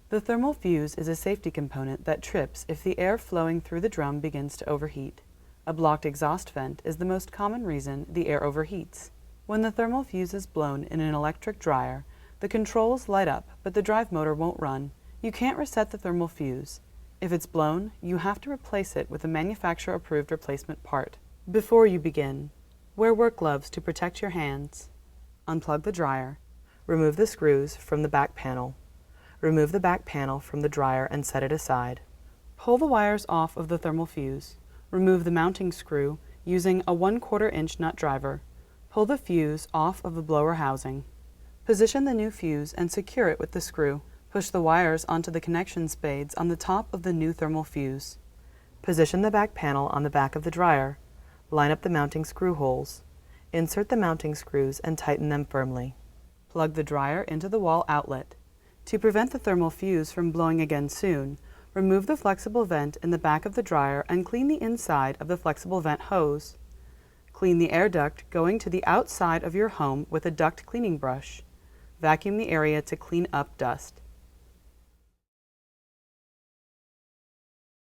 The thermal fuse is a safety component that trips if the air flowing through the drum begins to overheat. A blocked exhaust vent is the most common reason the air overheats. When the thermal fuse is blown in an electric dryer, the controls light up, but the drive motor won't run. You can't reset the thermal fuse. If it's blown, you have to replace it with a manufacturer-approved replacement part. Before you begin, wear work gloves to protect your hands. Unplug the dryer. Remove the screws from the back panel. Remove the back panel from the dryer and set it aside. Pull the wires off of the thermal fuse. Remove the mounting screw using a 1/4 inch nut driver. Pull the fuse off of the blower housing. Position the new fuse and secure it with the screw. Push the wires onto the connection spades on the top of the new thermal fuse. Position the back panel on the back of the dryer. Line up the mounting screw holes. Insert the mounting screws and tighten them firmly. Plug the dryer into the wall outlet. To prevent the thermal fuse from blowing again soon, remove the flexible vent in the back of the dryer and clean the inside of the flexible vent hose. Clean the air duct going to the outside of your home with a duct cleaning brush. Vacuum the area to clean up dust.